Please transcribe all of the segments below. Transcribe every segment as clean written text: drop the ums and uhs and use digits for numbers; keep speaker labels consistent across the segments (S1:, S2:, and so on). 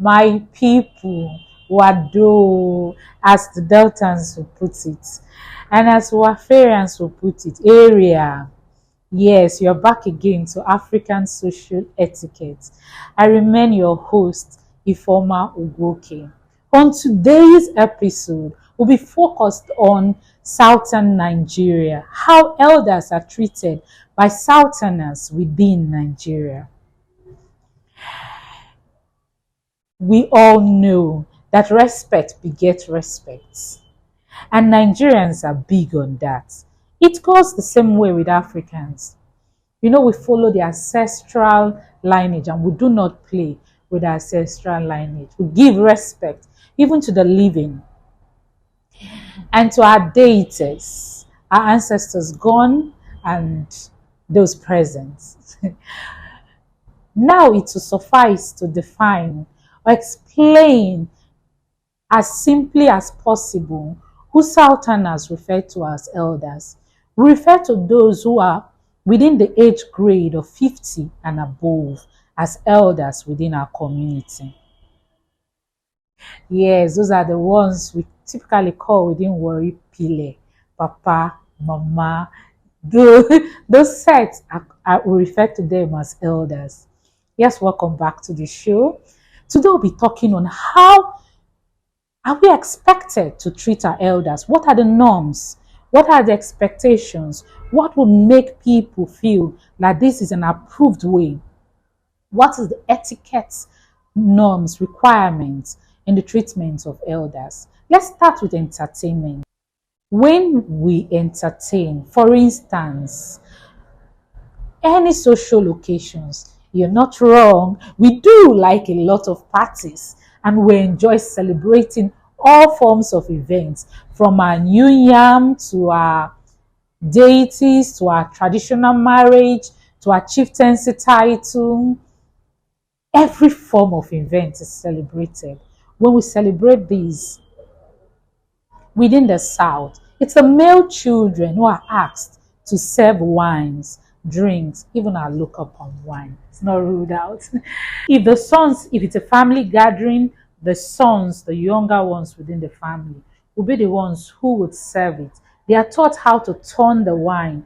S1: my people, Wado, as the Deltans will put it, and as Wafarians will put it, area. Yes, you're back again to African social etiquette. I remain your host, Ifoma Ugoke. On today's episode, we'll be focused on Southern Nigeria, how elders are treated by Southerners within Nigeria. We all know that respect begets respect, and Nigerians are big on that. It goes the same way with Africans. You know, we follow the ancestral lineage and we do not play with our ancestral lineage. We give respect even to the living and to our deities, our ancestors gone and those present. Now it will suffice to define or explain as simply as possible who Southerners refer to as elders. We refer to those who are within the age grade of 50 and above as elders within our community. Yes, those are the ones we typically call within Wari Pile, Papa, Mama. Those sets we refer to them as elders. Yes, welcome back to the show. Today we'll be talking on how are we expected to treat our elders? What are the norms? What are the expectations? What will make people feel that this is an approved way? What is the etiquette, norms, requirements in the treatment of elders? Let's start with entertainment. When we entertain, for instance, any social occasions, you're not wrong. We do like a lot of parties and we enjoy celebrating all forms of events, from our new yam to our deities to our traditional marriage to our chieftaincy title. Every form of event is celebrated. When we celebrate these within the South, it's the male children who are asked to serve wines, drinks, even our local palm wine. It's not ruled out. If it's a family gathering, the sons, the younger ones within the family, will be the ones who would serve it. They are taught how to turn the wine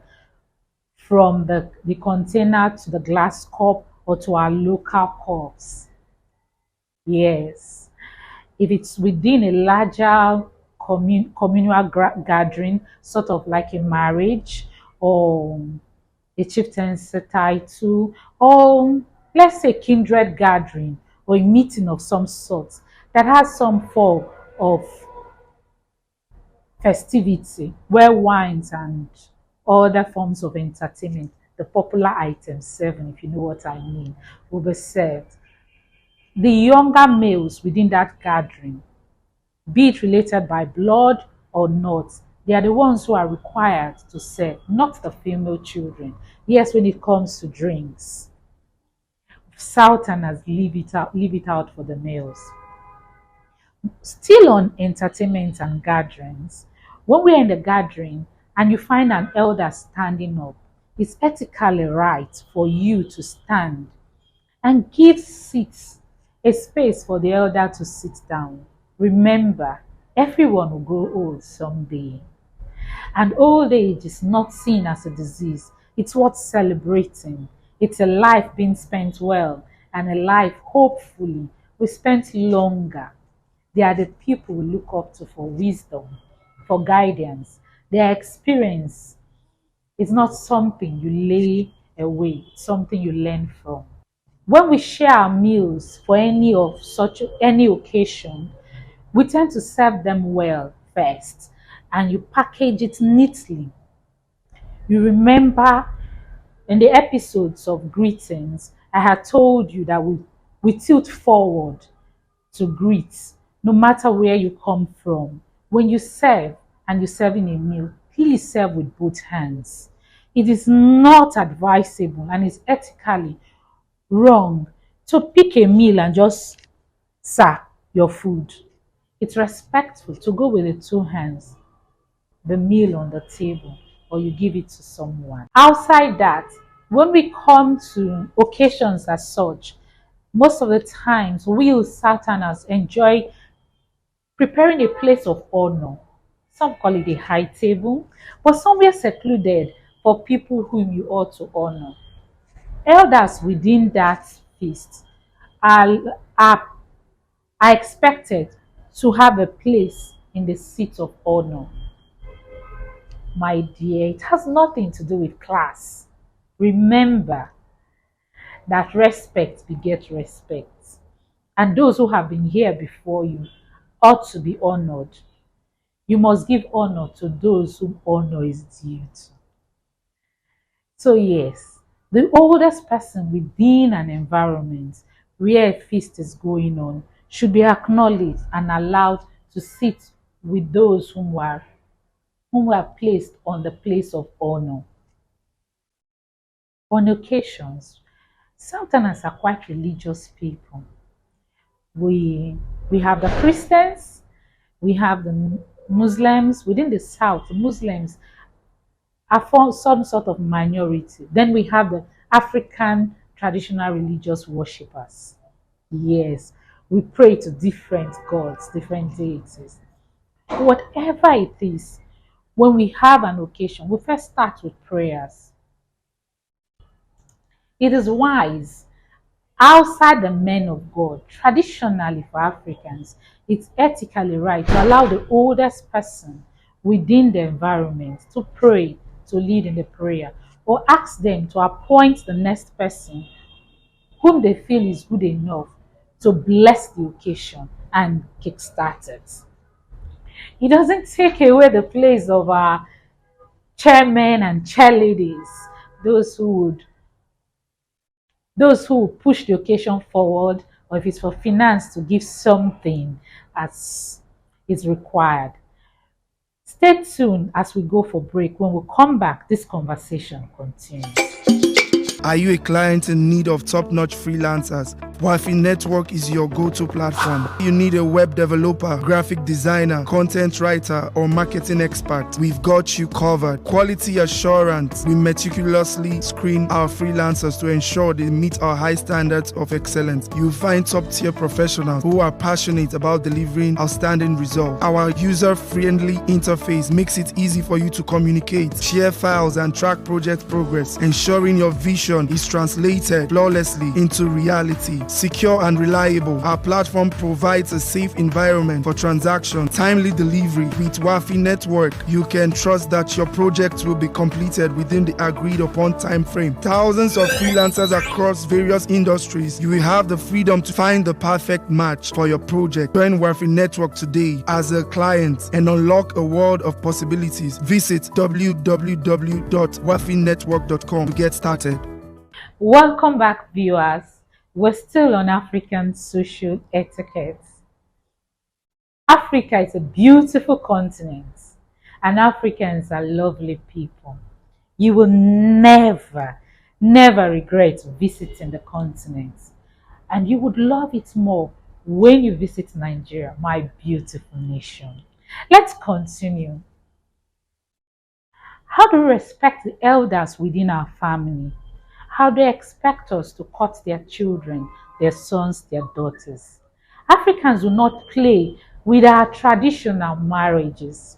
S1: from the container to the glass cup or to our local cups. Yes. If it's within a larger communal gathering, sort of like a marriage or a chieftaincy title, or let's say kindred gathering or a meeting of some sort that has some form of festivity where wines and other forms of entertainment, the popular items 7, if you know what I mean, will be served. The younger males within that gathering, be it related by blood or not, they are the ones who are required to serve, not the female children. Yes, when it comes to drinks, Southerners leave it out for the males. Still on entertainment and gatherings, when we're in the gathering and you find an elder standing up, it's ethically right for you to stand and give seats, a space for the elder to sit down. Remember, everyone will grow old someday. And old age is not seen as a disease. It's worth celebrating. It's a life being spent well, and a life, hopefully, we spent longer. They are the people we look up to for wisdom, for guidance. Their experience is not something you lay away, it's something you learn from. When we share our meals for any occasion, we tend to serve them well first, and you package it neatly. You remember in the episodes of greetings, I had told you that we tilt forward to greet, no matter where you come from. When you serve and you're serving a meal, please serve with both hands. It is not advisable and it's ethically wrong to pick a meal and just serve your food. It's respectful to go with the two hands, the meal on the table, or you give it to someone. Outside that, when we come to occasions as such, Most of the times, we Southerners enjoy preparing a place of honor. Some call it a high table, but somewhere secluded for people whom you ought to honor. Elders within that feast are, are, are expected to have a place in the seat of honor. My dear, it has nothing to do with class. Remember that respect begets respect. And those who have been here before you ought to be honored. You must give honor to those whom honor is due to. So, yes, the oldest person within an environment where a feast is going on should be acknowledged and allowed to sit with those whom were placed on the place of honor. On occasions, Southerners are quite religious people. We have the Christians, we have the Muslims. Within the South, Muslims are some sort of minority. Then we have the African traditional religious worshippers. Yes, we pray to different gods, different deities. Whatever it is, when we have an occasion, we first start with prayers. It is wise outside the men of God, traditionally for Africans, it's ethically right to allow the oldest person within the environment to pray, to lead in the prayer, or ask them to appoint the next person whom they feel is good enough to bless the occasion and kickstart it. It doesn't take away the place of our chairmen and chairladies, those who would those who push the occasion forward, or if it's for finance to give something as is required. Stay tuned as we go for break. When we come back, this conversation continues.
S2: Are you a client in need of top-notch freelancers? Wi-Fi Network is your go-to platform. You need a web developer, graphic designer, content writer, or marketing expert. We've got you covered. Quality assurance. We meticulously screen our freelancers to ensure they meet our high standards of excellence. You'll find top-tier professionals who are passionate about delivering outstanding results. Our user-friendly interface makes it easy for you to communicate, share files, and track project progress, ensuring your vision is translated flawlessly into reality. Secure and reliable, our platform provides a safe environment for transaction, timely delivery. With Wi-Fi Network, you can trust that your project will be completed within the agreed upon time frame. Thousands of freelancers across various industries. You will have the freedom to find the perfect match for your project. Join Wi-Fi Network today as a client and unlock a world of possibilities. Visit www.wifinetwork.com to get started.
S1: Welcome back, viewers. We're still on African social etiquette. Africa is a beautiful continent, and Africans are lovely people. You will never, never regret visiting the continent, and you would love it more when you visit Nigeria, my beautiful nation. Let's continue. How do we respect the elders within our family? How they expect us to court their children, their sons, their daughters. Africans do not play with our traditional marriages.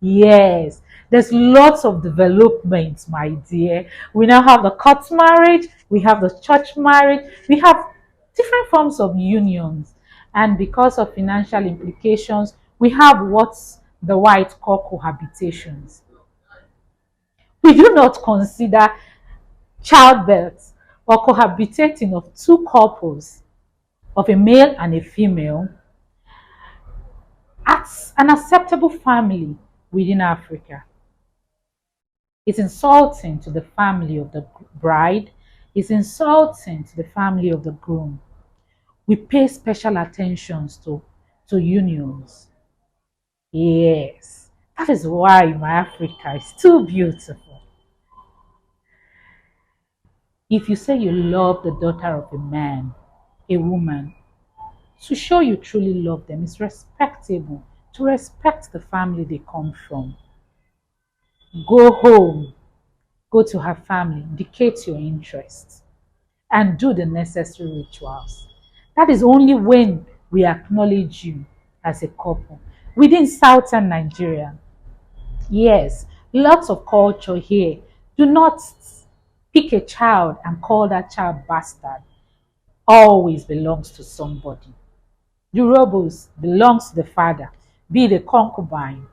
S1: Yes, there's lots of developments, my dear. We now have the court marriage, we have the church marriage, we have different forms of unions. And because of financial implications, we have what's the white call cohabitations. We do not consider childbirth or cohabitating of two couples, of a male and a female, as an acceptable family within Africa. It's insulting to the family of the bride. It's insulting to the family of the groom. We pay special attentions to unions. Yes, that is why my Africa is too beautiful. If you say you love the daughter of a man, a woman, to show you truly love them is respectable, to respect the family they come from. Go home, go to her family, indicate your interests, and do the necessary rituals. That is only when we acknowledge you as a couple. Within southern Nigeria, yes, lots of culture here. Do not pick a child and call that child bastard. Always belongs to somebody. The rebels belongs to the father, be it a concubine,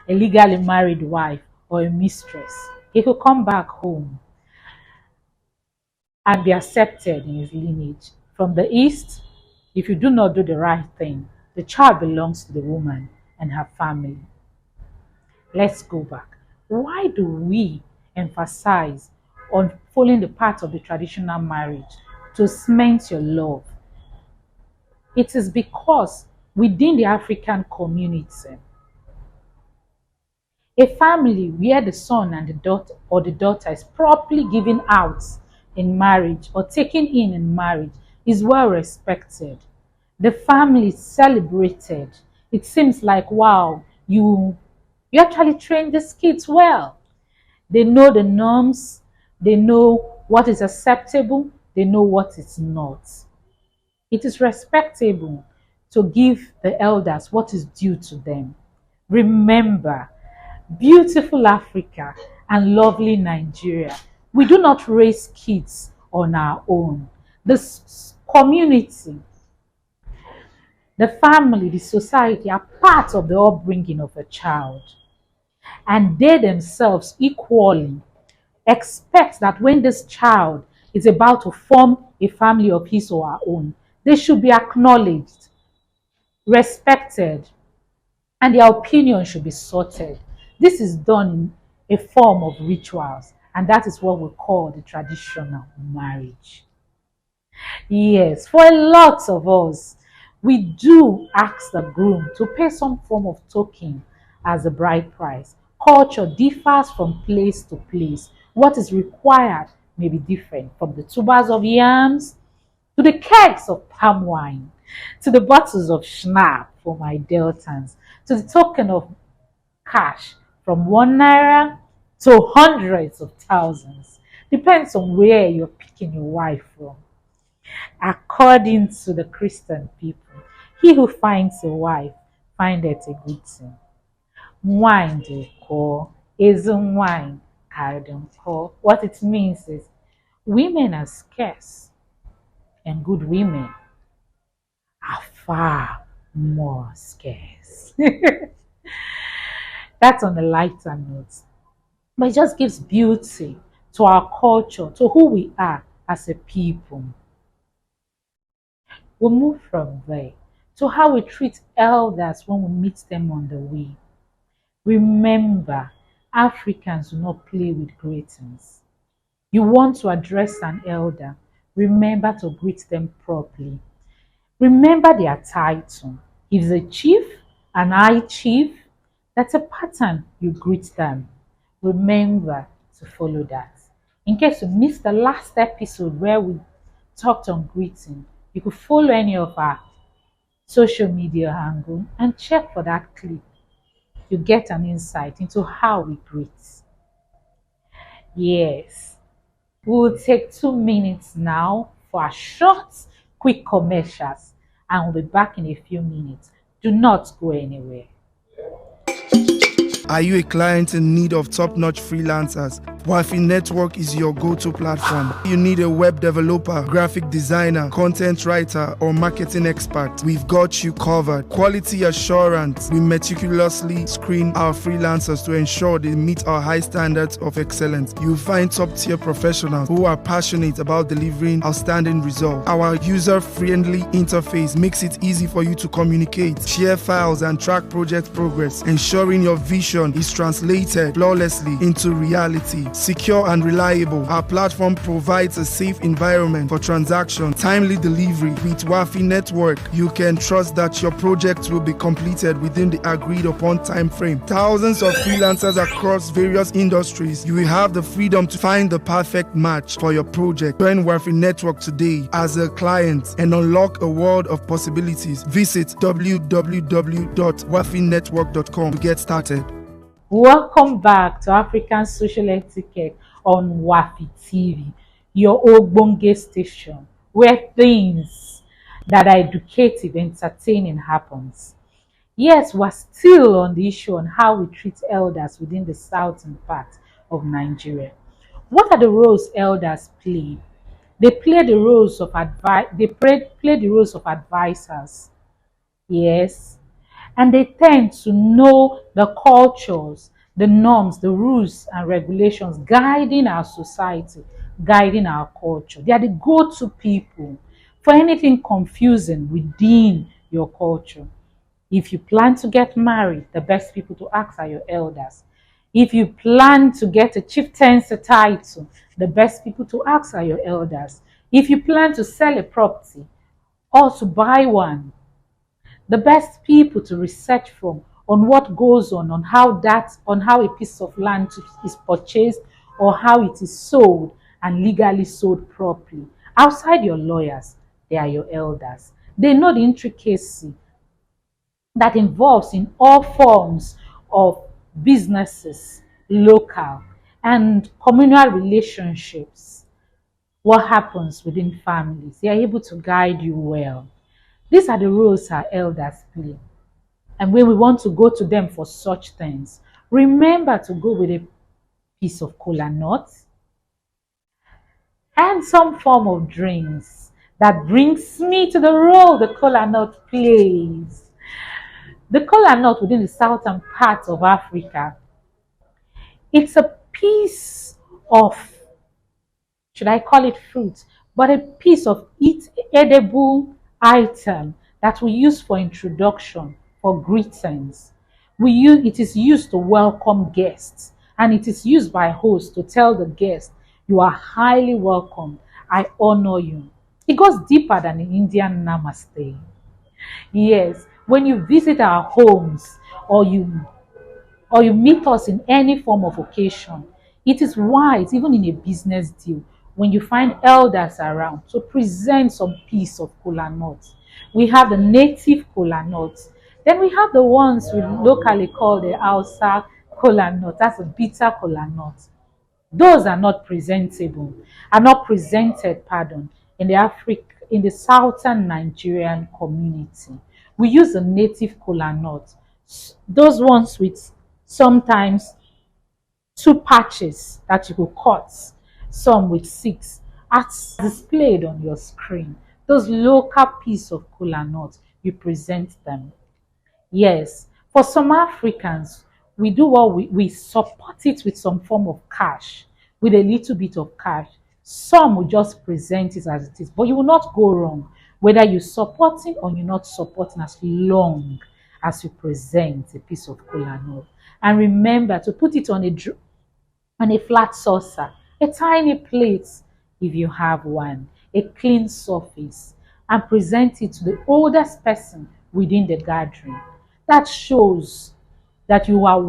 S1: a legally married wife, or a mistress. He could come back home and be accepted in his lineage. From the east, if you do not do the right thing, the child belongs to the woman and her family. Let's go back. Why do we emphasize on following the path of the traditional marriage to cement your love? It is because within the African community, a family where the son and the daughter or the daughter is properly given out in marriage or taken in marriage is well respected. The family is celebrated. It seems like, wow, you actually train these kids well. They know the norms, they know what is acceptable, they know what is not. It is respectable to give the elders what is due to them. Remember, beautiful Africa and lovely Nigeria, we do not raise kids on our own. The community, the family, the society are part of the upbringing of a child. And they themselves equally expect that when this child is about to form a family of his or her own, they should be acknowledged, respected, and their opinion should be sorted. This is done in a form of rituals, and that is what we call the traditional marriage. Yes, for a lot of us, we do ask the groom to pay some form of token as a bride price. Culture differs from place to place. What is required may be different, from the tubers of yams to the kegs of palm wine, to the bottles of schnapps for my Deltans, to the token of cash from 1 naira to hundreds of thousands. Depends on where you're picking your wife from. According to the Christian people, he who finds a wife findeth a good thing. Wine they call isn't wine carried on call. What it means is women are scarce and good women are far more scarce. That's on a lighter note. But it just gives beauty to our culture, to who we are as a people. We'll move from there to how we treat elders when we meet them on the way. Remember, Africans do not play with greetings. You want to address an elder, remember to greet them properly. Remember their title. If it's a chief, an high chief, that's a pattern you greet them. Remember to follow that. In case you missed the last episode where we talked on greeting, you could follow any of our social media handle and check for that clip. You get an insight into how we greet. Yes, we'll take 2 minutes now for a short, quick commercials, and we'll be back in a few minutes. Do not go anywhere.
S2: Are you a client in need of top-notch freelancers? Wafi Network is your go-to platform. You need a web developer, graphic designer, content writer, or marketing expert. We've got you covered. Quality assurance. We meticulously screen our freelancers to ensure they meet our high standards of excellence. You'll find top-tier professionals who are passionate about delivering outstanding results. Our user-friendly interface makes it easy for you to communicate, share files, and track project progress, ensuring your vision is translated flawlessly into reality. Secure and reliable, our platform provides a safe environment for transaction, timely delivery. With Wafi Network, you can trust that your project will be completed within the agreed upon time frame. Thousands of freelancers across various industries. You will have the freedom to find the perfect match for your project. Join Wafi Network today as a client and unlock a world of possibilities. Visit www.wafinetwork.com to get started.
S1: Welcome back to African Social Etiquette on Wafi TV, your Ogbonge station, where things that are educative, entertaining happens. Yes, we're still on the issue on how we treat elders within the southern part of Nigeria. What are the roles elders play? They play the roles of play the roles of advisors. Yes. And they tend to know the cultures, the norms, the rules and regulations guiding our society, guiding our culture. They are the go-to people for anything confusing within your culture. If you plan to get married, the best people to ask are your elders. If you plan to get a chieftaincy title, the best people to ask are your elders. If you plan to sell a property or to buy one, the best people to research from on what goes on how a piece of land is purchased or how it is sold and legally sold properly. Outside your lawyers, they are your elders. They know the intricacy that involves in all forms of businesses, local and communal relationships. What happens within families? They are able to guide you well. These are the roles our elders play. And when we want to go to them for such things, remember to go with a piece of cola nut and some form of drinks. That brings me to the role the cola nut plays. The cola nut within the southern part of Africa, it's a piece of, should I call it fruit, but a piece of edible item that we use for introduction, for greetings. It is used to welcome guests, and it is used by hosts to tell the guest, you are highly welcome, I honor you. It goes deeper than the Indian namaste. Yes, when you visit our homes or you meet us in any form of occasion, it is wise, even in a business deal, when you find elders around, to present some piece of kola nut. We have the native kola nuts. Then we have the ones we locally call the Hausa kola nut. That's a bitter kola nut. Those are not presentable, are not presented, pardon, in the southern Nigerian community. We use a native kola nut. Those ones with sometimes two patches that you could cut, some with six, as displayed on your screen. Those local piece of kola nut, you present them. Yes, for some Africans, we do what we support it with some form of cash, with a little bit of cash. Some will just present it as it is, but you will not go wrong whether you're supporting or you're not supporting, as long as you present a piece of kola nut. And remember to put it on a flat saucer, a tiny plate if you have one, a clean surface, and present it to the oldest person within the gathering. That shows that you are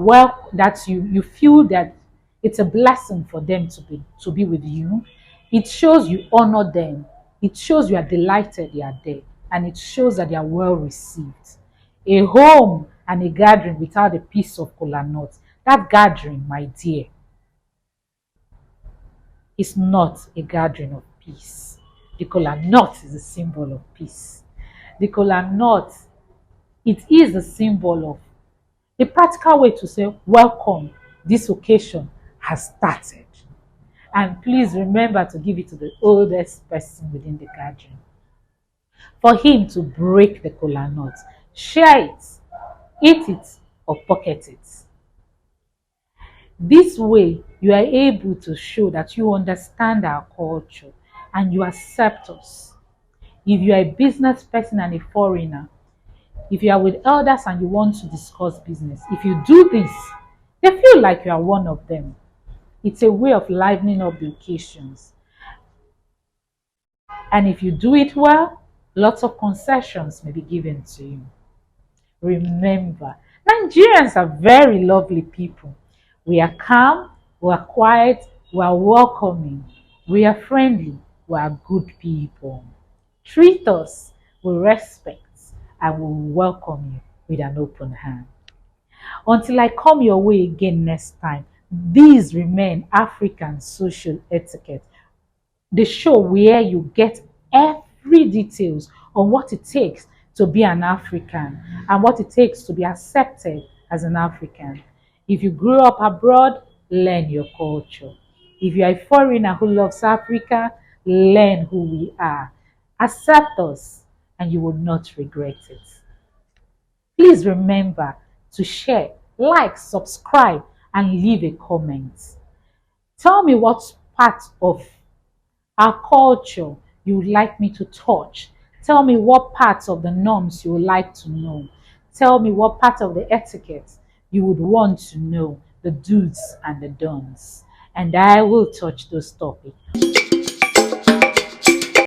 S1: that you feel that it's a blessing for them to be with you. It shows you honor them. It shows you are delighted they are there, and it shows that they are well received. A home and a gathering without a piece of kola nut, that gathering, my dear, is not a gathering of peace. The kola nut is a symbol of peace. The kola nut, it is a symbol of the practical way to say, welcome, this occasion has started. And please remember to give it to the oldest person within the gathering, for him to break the kola nut, share it, eat it, or pocket it. This way, you are able to show that you understand our culture and you accept us. If you are a business person and a foreigner, if you are with elders and you want to discuss business, if you do this, they feel like you are one of them. It's a way of livening up the occasions. And if you do it well, lots of concessions may be given to you. Remember, Nigerians are very lovely people. We are calm, we are quiet, we are welcoming, we are friendly, we are good people. Treat us with respect and we will welcome you with an open hand. Until I come your way again next time, these remain African social etiquette, the show where you get every details on what it takes to be an African and what it takes to be accepted as an African. If you grew up abroad, learn your culture. If you are a foreigner who loves Africa, learn who we are. Accept us, and you will not regret it. Please remember to share, like, subscribe, and leave a comment. Tell me what part of our culture you would like me to touch. Tell me what parts of the norms you would like to know. Tell me what part of the etiquette you would want to know, the do's and the don'ts. And I will touch those topics.